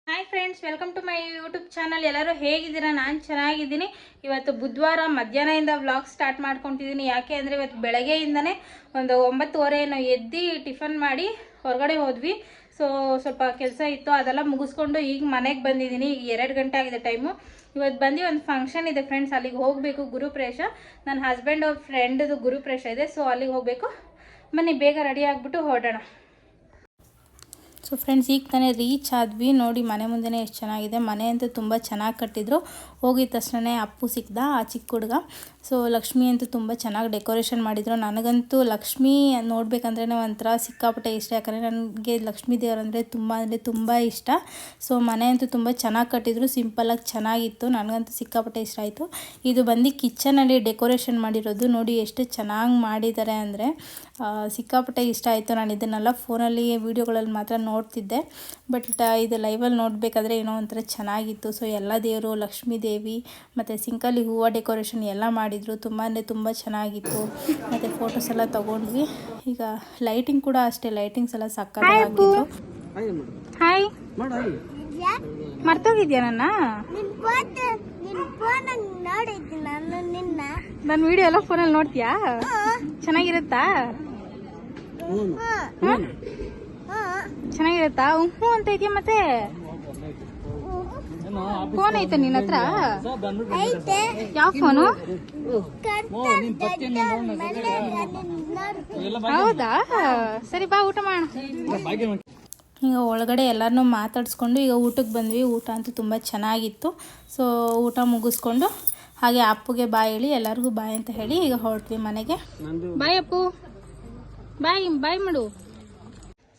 Hi friends, welcome to my YouTube channel. ಎಲ್ಲರೂ ಹೇಗಿದ್ದೀರಾ? ನಾನು ಚೆನ್ನಾಗಿದ್ದೀನಿ. ಇವತ್ತು ಬುಧವಾರ ಮಧ್ಯಾಹ್ನದಿಂದ ವ್ಲಾಗ್ ಸ್ಟಾರ್ಟ್ ಮಾಡ್ಕೊತಿದ್ದೀನಿ. ಯಾಕೆ ಅಂದರೆ ಇವತ್ತು ಬೆಳಗ್ಗೆಯಿಂದನೇ ಒಂದು 9:30 ಎದ್ದು ಟಿಫನ್ ಮಾಡಿ ಹೊರಗಡೆ ಹೋದ್ವಿ. ಸೊ ಸ್ವಲ್ಪ ಕೆಲಸ ಇತ್ತು, ಅದೆಲ್ಲ ಮುಗಿಸ್ಕೊಂಡು ಈಗ ಮನೆಗೆ ಬಂದಿದ್ದೀನಿ. ಈಗ 2 ಗಂಟೆ ಆಗಿದೆ ಟೈಮು. ಇವತ್ತು ಬಂದು ಒಂದು ಫಂಕ್ಷನ್ ಇದೆ ಫ್ರೆಂಡ್ಸ್, ಅಲ್ಲಿಗೆ ಹೋಗಬೇಕು. ಗುರುಪ್ರವೇಶ, ನನ್ನ ಹಸ್ಬೆಂಡ್ ಅವ್ರ ಫ್ರೆಂಡ್ದು ಗುರುಪ್ರವೇಶ ಇದೆ. ಸೊ ಅಲ್ಲಿಗೆ ಹೋಗಬೇಕು. ಬನ್ನಿ ಬೇಗ ರೆಡಿ ಆಗಿಬಿಟ್ಟು ಹೊರಡೋಣ. ಸೊ ಫ್ರೆಂಡ್ಸ್, ಈಗ ತಾನೇ ರೀಚ್ ಆದ್ವಿ. ನೋಡಿ ಮನೆ ಮುಂದೆನೇ ಎಷ್ಟು ಚೆನ್ನಾಗಿದೆ. ಮನೆ ಅಂತೂ ತುಂಬ ಚೆನ್ನಾಗಿ ಕಟ್ಟಿದ್ರು. ಹೋಗಿದ ತಕ್ಷಣ ಅಪ್ಪು ಸಿಕ್ಕಿದ, ಆ ಚಿಕ್ಕ ಹುಡುಗ. ಸೊ ಲಕ್ಷ್ಮಿ ಅಂತೂ ತುಂಬ ಚೆನ್ನಾಗಿ ಡೆಕೋರೇಷನ್ ಮಾಡಿದರು. ನನಗಂತೂ ಲಕ್ಷ್ಮಿ ನೋಡಬೇಕಂದ್ರೆ ಒಂಥರ ಸಿಕ್ಕಾಪಟ್ಟೆ ಇಷ್ಟ. ಯಾಕಂದರೆ ನನಗೆ ಲಕ್ಷ್ಮೀ ದೇವರಂದರೆ ತುಂಬ ಇಷ್ಟ. ಸೊ ಮನೆ ಅಂತೂ ತುಂಬ ಚೆನ್ನಾಗಿ ಕಟ್ಟಿದ್ರು, ಸಿಂಪಲಾಗಿ ಚೆನ್ನಾಗಿತ್ತು. ನನಗಂತೂ ಸಿಕ್ಕಾಪಟ್ಟೆ ಇಷ್ಟ ಆಯಿತು. ಇದು ಬಂದು ಕಿಚನಲ್ಲಿ ಡೆಕೋರೇಷನ್ ಮಾಡಿರೋದು. ನೋಡಿ ಎಷ್ಟು ಚೆನ್ನಾಗಿ ಮಾಡಿದ್ದಾರೆ ಅಂದರೆ ಸಿಕ್ಕಾಪಟ್ಟೆ ಇಷ್ಟ ಆಯಿತು. ನಾನು ಇದನ್ನೆಲ್ಲ ಫೋನಲ್ಲಿ ವೀಡಿಯೋಗಳಲ್ಲಿ ಮಾತ್ರ ನೋಡ್ತಿದ್ದೆ, ಬಟ್ ಇದು ಲೈವಲ್ಲಿ ನೋಡಬೇಕಾದ್ರೆ ಏನೋ ಒಂಥರ ಚೆನ್ನಾಗಿತ್ತು. ಸೊ ಎಲ್ಲ ದೇವರು, ಲಕ್ಷ್ಮೀ ದೇವಿ ಮತ್ತು ಸಿಂಕಲ್ಲಿ ಹೂವು ಡೆಕೋರೇಷನ್ ಎಲ್ಲ ಮಾಡಿದರು. ತುಂಬ ಚೆನ್ನಾಗಿತ್ತು. ಮತ್ತು ಫೋಟೋಸ್ ಎಲ್ಲ ತೊಗೊಂಡ್ವಿ. ಈಗ ಲೈಟಿಂಗ್ ಕೂಡ ಅಷ್ಟೇ, ಲೈಟಿಂಗ್ಸ್ ಎಲ್ಲ ಸಕ್ಕತ್ತಾಗಿತ್ತು. ಹಾಯ್, ಮರ್ತೋಗಿದ್ಯಾ ನನ್ನ ವಿಡಿಯೋ ಎಲ್ಲ ಫೋನಲ್ಲಿ ನೋಡ್ತೀಯಾ? ಚೆನ್ನಾಗಿರುತ್ತಾ? ಚೆನ್ನಾಗಿರುತ್ತಾ? ಹ್ಞೂ ಅಂತ ಇದೆಯಾ? ಮತ್ತೆ ಫೋನ್ ಐತೆ ನಿನ್ನ ಹತ್ರ? ಯಾವ ಫೋನು? ಹೌದಾ, ಸರಿ ಬಾ ಊಟ ಮಾಡೋಣ. ಈಗ ಒಳಗಡೆ ಎಲ್ಲರನ್ನೂ ಮಾತಾಡಿಸ್ಕೊಂಡು ಈಗ ಊಟಕ್ಕೆ ಬಂದ್ವಿ. ಊಟ ಅಂತೂ ತುಂಬ ಚೆನ್ನಾಗಿತ್ತು. ಸೊ ಊಟ ಮುಗಿಸ್ಕೊಂಡು ಹಾಗೆ ಅಪ್ಪುಗೆ ಬಾಯ್ ಹೇಳಿ, ಎಲ್ಲರಿಗೂ ಬಾಯ್ ಅಂತ ಹೇಳಿ ಈಗ ಹೊರಟ್ವಿ ಮನೆಗೆ. ಬಾಯ್ ಅಪ್ಪು, ಬಾಯ್ ಮಾಡು.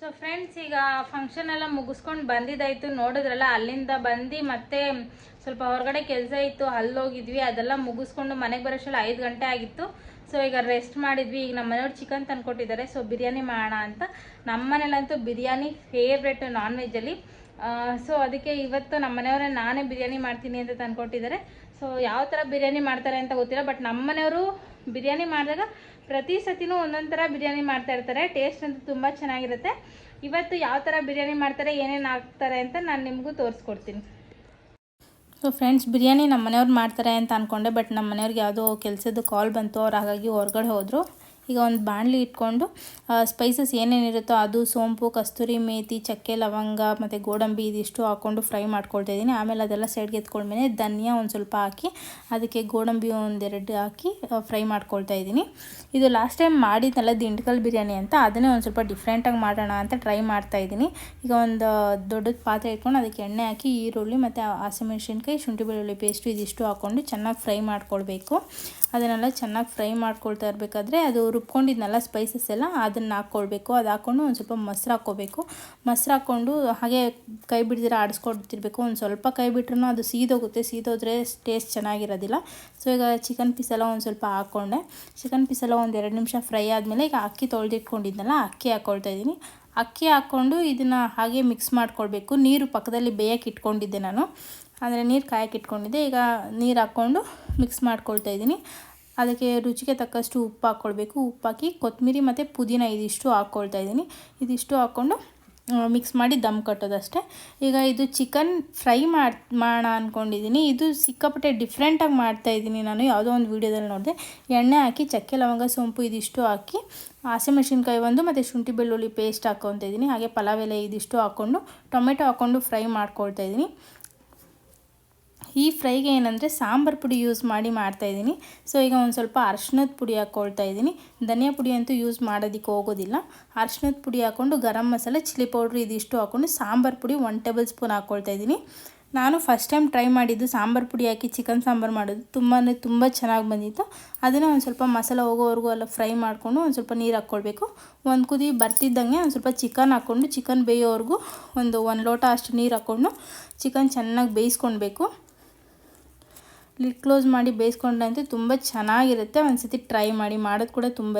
ಸೊ ಫ್ರೆಂಡ್ಸ್, ಈಗ ಫಂಕ್ಷನ್ ಎಲ್ಲ ಮುಗಿಸ್ಕೊಂಡು ಬಂದಿದ್ದಾಯಿತು. ನೋಡಿದ್ರಲ್ಲ, ಅಲ್ಲಿಂದ ಬಂದು ಮತ್ತೆ ಸ್ವಲ್ಪ ಹೊರಗಡೆ ಕೆಲಸ ಇತ್ತು, ಅಲ್ಲೋಗಿದ್ವಿ. ಅದೆಲ್ಲ ಮುಗಿಸ್ಕೊಂಡು ಮನೆಗೆ ಬರೋಷ್ಟೆಲ್ಲ 5 ಗಂಟೆ ಆಗಿತ್ತು. ಸೊ ಈಗ ರೆಸ್ಟ್ ಮಾಡಿದ್ವಿ. ಈಗ ನಮ್ಮ ಮನೆಯವ್ರು ಚಿಕನ್ ತಂದುಕೊಟ್ಟಿದ್ದಾರೆ. ಸೊ ಬಿರಿಯಾನಿ ಮಾಡೋಣ ಅಂತ. ನಮ್ಮ ಮನೇಲಂತೂ ಬಿರಿಯಾನಿ ಫೇವ್ರೆಟ್ ನಾನ್ ವೆಜ್ಜಲ್ಲಿ. ಸೊ ಅದಕ್ಕೆ ಇವತ್ತು ನಮ್ಮ ಮನೆಯವರೇ ನಾನೇ ಬಿರಿಯಾನಿ ಮಾಡ್ತೀನಿ ಅಂತ ತಂದುಕೊಟ್ಟಿದ್ದಾರೆ. ಸೊ ಯಾವ ಥರ ಬಿರಿಯಾನಿ ಮಾಡ್ತಾರೆ ಅಂತ ಗೊತ್ತಿಲ್ಲ, ಬಟ್ ನಮ್ಮ ಮನೆಯವರು ಬಿರಿಯಾನಿ ಮಾಡಿದಾಗ ಪ್ರತಿ ಸತಿನೂ ಒಂದೊಂದು ಥರ ಬಿರಿಯಾನಿ ಮಾಡ್ತಾ ಇರ್ತಾರೆ. ಟೇಸ್ಟ್ ಅಂತೂ ತುಂಬ ಚೆನ್ನಾಗಿರುತ್ತೆ. ಇವತ್ತು ಯಾವ ಥರ ಬಿರಿಯಾನಿ ಮಾಡ್ತಾರೆ, ಏನೇನು ಹಾಕ್ತಾರೆ ಅಂತ ನಾನು ನಿಮಗೂ ತೋರಿಸ್ಕೊಡ್ತೀನಿ. ಸೊ ಫ್ರೆಂಡ್ಸ್, ಬಿರಿಯಾನಿ ನಮ್ಮ ಮನೆಯವ್ರು ಮಾಡ್ತಾರೆ ಅಂತ ಅಂದ್ಕೊಂಡೆ, ಬಟ್ ನಮ್ಮ ಮನೆಯವ್ರಿಗೆ ಯಾವುದೋ ಕೆಲಸದ್ದು ಕಾಲ್ ಬಂತು. ಅವ್ರು ಹಾಗಾಗಿ ಹೊರಗಡೆ ಹೋದರು. ಈಗ ಒಂದು ಬಾಣಲಿ ಇಟ್ಕೊಂಡು ಸ್ಪೈಸಸ್ ಏನೇನಿರುತ್ತೋ ಅದು, ಸೋಂಪು, ಕಸ್ತೂರಿ ಮೇಥಿ, ಚಕ್ಕೆ, ಲವಂಗ ಮತ್ತು ಗೋಡಂಬಿ ಇದಿಷ್ಟು ಹಾಕ್ಕೊಂಡು ಫ್ರೈ ಮಾಡ್ಕೊಳ್ತಾ ಇದ್ದೀನಿ. ಆಮೇಲೆ ಅದೆಲ್ಲ ಸೈಡ್ಗೆ ಎತ್ಕೊಂಡ್ಮೇಲೆ ಧನಿಯಾ ಒಂದು ಸ್ವಲ್ಪ ಹಾಕಿ, ಅದಕ್ಕೆ ಗೋಡಂಬಿ 1-2 ಹಾಕಿ ಫ್ರೈ ಮಾಡ್ಕೊಳ್ತಾ ಇದ್ದೀನಿ. ಇದು ಲಾಸ್ಟ್ ಟೈಮ್ ಮಾಡಿದ್ನಲ್ಲ ದಿಂಡ್ಕಲ್ ಬಿರಿಯಾನಿ ಅಂತ, ಅದನ್ನೇ ಒಂದು ಸ್ವಲ್ಪ ಡಿಫ್ರೆಂಟಾಗಿ ಮಾಡೋಣ ಅಂತ ಟ್ರೈ ಮಾಡ್ತಾಯಿದ್ದೀನಿ. ಈಗ ಒಂದು ದೊಡ್ಡದ ಪಾತ್ರೆ ಇಟ್ಕೊಂಡು ಅದಕ್ಕೆ ಎಣ್ಣೆ ಹಾಕಿ ಈರುಳ್ಳಿ ಮತ್ತು ಹಸಿಮೆಣಸಿನ್ಕಾಯಿ, ಶುಂಠಿ ಬೆಳ್ಳುಳ್ಳಿ ಪೇಸ್ಟು ಇದಿಷ್ಟು ಹಾಕ್ಕೊಂಡು ಚೆನ್ನಾಗಿ ಫ್ರೈ ಮಾಡ್ಕೊಳ್ಬೇಕು. ಅದನ್ನೆಲ್ಲ ಚೆನ್ನಾಗಿ ಫ್ರೈ ಮಾಡ್ಕೊಳ್ತಾ ಇರಬೇಕಾದ್ರೆ ಅದು ರುಬ್ಕೊಂಡಿದ್ನಲ್ಲ ಸ್ಪೈಸಸ್ ಎಲ್ಲ, ಅದನ್ನು ಹಾಕ್ಕೊಳ್ಬೇಕು. ಅದು ಹಾಕ್ಕೊಂಡು ಒಂದು ಸ್ವಲ್ಪ ಮೊಸರು ಹಾಕ್ಕೋಬೇಕು. ಮೊಸರು ಹಾಕ್ಕೊಂಡು ಹಾಗೆ ಕೈ ಬಿಡ್ದಿರ ಆಡಿಸ್ಕೊಡ್ತಿರ್ಬೇಕು. ಒಂದು ಸ್ವಲ್ಪ ಕೈ ಬಿಟ್ರೂ ಅದು ಸೀದೋಗುತ್ತೆ. ಸೀದೋದ್ರೆ ಟೇಸ್ಟ್ ಚೆನ್ನಾಗಿರೋದಿಲ್ಲ. ಸೊ ಈಗ ಚಿಕನ್ ಪೀಸೆಲ್ಲ ಒಂದು ಸ್ವಲ್ಪ ಹಾಕ್ಕೊಂಡೆ. ಚಿಕನ್ ಪೀಸೆಲ್ಲ ಒಂದು 2 ನಿಮಿಷ ಫ್ರೈ ಆದಮೇಲೆ ಈಗ ಅಕ್ಕಿ ತೊಳೆದಿಟ್ಕೊಂಡಿದ್ನಲ್ಲ, ಅಕ್ಕಿ ಹಾಕ್ಕೊಳ್ತಾ ಇದ್ದೀನಿ. ಅಕ್ಕಿ ಹಾಕ್ಕೊಂಡು ಇದನ್ನು ಹಾಗೆ ಮಿಕ್ಸ್ ಮಾಡ್ಕೊಳ್ಬೇಕು. ನೀರು ಪಕ್ಕದಲ್ಲಿ ಬೇಯಕ್ಕೆ ಇಟ್ಕೊಂಡಿದ್ದೆ ನಾನು, ಅಂದರೆ ನೀರು ಕಾಯಕ್ಕೆ ಇಟ್ಕೊಂಡಿದ್ದೆ. ಈಗ ನೀರು ಹಾಕ್ಕೊಂಡು ಮಿಕ್ಸ್ ಮಾಡ್ಕೊಳ್ತಾ ಇದ್ದೀನಿ. ಅದಕ್ಕೆ ರುಚಿಗೆ ತಕ್ಕಷ್ಟು ಉಪ್ಪು ಹಾಕ್ಕೊಳ್ಬೇಕು. ಉಪ್ಪು ಹಾಕಿ ಕೊತ್ತಂಬರಿ ಮತ್ತು ಪುದೀನ ಇದಿಷ್ಟು ಹಾಕ್ಕೊಳ್ತಾ ಇದ್ದೀನಿ. ಇದಿಷ್ಟು ಹಾಕ್ಕೊಂಡು ಮಿಕ್ಸ್ ಮಾಡಿ ದಮ್ ಕಟ್ಟೋದಷ್ಟೇ. ಈಗ ಇದು ಚಿಕನ್ ಫ್ರೈ ಮಾಡೋಣ ಅಂದ್ಕೊಂಡಿದ್ದೀನಿ. ಇದು ಸಿಕ್ಕಾಪಟ್ಟೆ ಡಿಫ್ರೆಂಟಾಗಿ ಮಾಡ್ತಾಯಿದ್ದೀನಿ ನಾನು. ಯಾವುದೋ ಒಂದು ವೀಡಿಯೋದಲ್ಲಿ ನೋಡಿದೆ. ಎಣ್ಣೆ ಹಾಕಿ ಚಕ್ಕೆ, ಲವಂಗ, ಸೋಂಪು ಇದಿಷ್ಟು ಹಾಕಿ, ಹಸಿಮೆಣಸಿನ್ಕಾಯಿ ಒಂದು ಮತ್ತು ಶುಂಠಿ ಬೆಳ್ಳುಳ್ಳಿ ಪೇಸ್ಟ್ ಹಾಕ್ಕೊತಾ ಇದ್ದೀನಿ. ಹಾಗೆ ಪಲಾವ್ ಎಲೆ ಇದಿಷ್ಟು ಹಾಕ್ಕೊಂಡು ಟೊಮೆಟೊ ಹಾಕ್ಕೊಂಡು ಫ್ರೈ ಮಾಡ್ಕೊಳ್ತಾ ಇದ್ದೀನಿ. ಈ ಫ್ರೈಗೆ ಏನಂದರೆ ಸಾಂಬಾರು ಪುಡಿ ಯೂಸ್ ಮಾಡಿ ಮಾಡ್ತಾಯಿದ್ದೀನಿ. ಸೊ ಈಗ ಒಂದು ಸ್ವಲ್ಪ ಅರಶಿನದ ಪುಡಿ ಹಾಕ್ಕೊಳ್ತಾ ಇದ್ದೀನಿ. ಧನಿಯಾ ಪುಡಿ ಅಂತೂ ಯೂಸ್ ಮಾಡೋದಕ್ಕೆ ಹೋಗೋದಿಲ್ಲ. ಅರಶಿನದ ಪುಡಿ ಹಾಕ್ಕೊಂಡು ಗರಂ ಮಸಾಲೆ, ಚಿಲ್ಲಿ ಪೌಡ್ರ್ ಇದಿಷ್ಟು ಹಾಕ್ಕೊಂಡು ಸಾಂಬಾರು ಪುಡಿ 1 ಟೇಬಲ್ ಸ್ಪೂನ್ ಹಾಕ್ಕೊಳ್ತಾ ಇದ್ದೀನಿ. ನಾನು ಫಸ್ಟ್ ಟೈಮ್ ಟ್ರೈ ಮಾಡಿದ್ದು ಸಾಂಬಾರು ಪುಡಿ ಹಾಕಿ ಚಿಕನ್ ಸಾಂಬಾರು ಮಾಡೋದು. ತುಂಬ ಚೆನ್ನಾಗಿ ಬಂದಿತ್ತು. ಅದನ್ನು ಒಂದು ಸ್ವಲ್ಪ ಮಸಾಲೆ ಹೋಗೋವರೆಗೂ ಎಲ್ಲ ಫ್ರೈ ಮಾಡಿಕೊಂಡು ಒಂದು ಸ್ವಲ್ಪ ನೀರು ಹಾಕ್ಕೊಳ್ಬೇಕು. ಒಂದು ಕುದಿ ಬರ್ತಿದ್ದಂಗೆ ಒಂದು ಸ್ವಲ್ಪ ಚಿಕನ್ ಹಾಕ್ಕೊಂಡು, ಚಿಕನ್ ಬೇಯೋವರೆಗೂ ಒಂದು ಲೋಟ ಅಷ್ಟು ನೀರು ಹಾಕ್ಕೊಂಡು ಚಿಕನ್ ಚೆನ್ನಾಗಿ ಬೇಯಿಸ್ಕೊಳ್ಬೇಕು. ಲಿಡ್ ಕ್ಲೋಸ್ ಮಾಡಿ ಬೇಯಿಸ್ಕೊಂಡ್ರಂತೂ ತುಂಬ ಚೆನ್ನಾಗಿರುತ್ತೆ. ಒಂದು ಸತಿ ಟ್ರೈ ಮಾಡಿ, ಮಾಡೋದು ಕೂಡ ತುಂಬ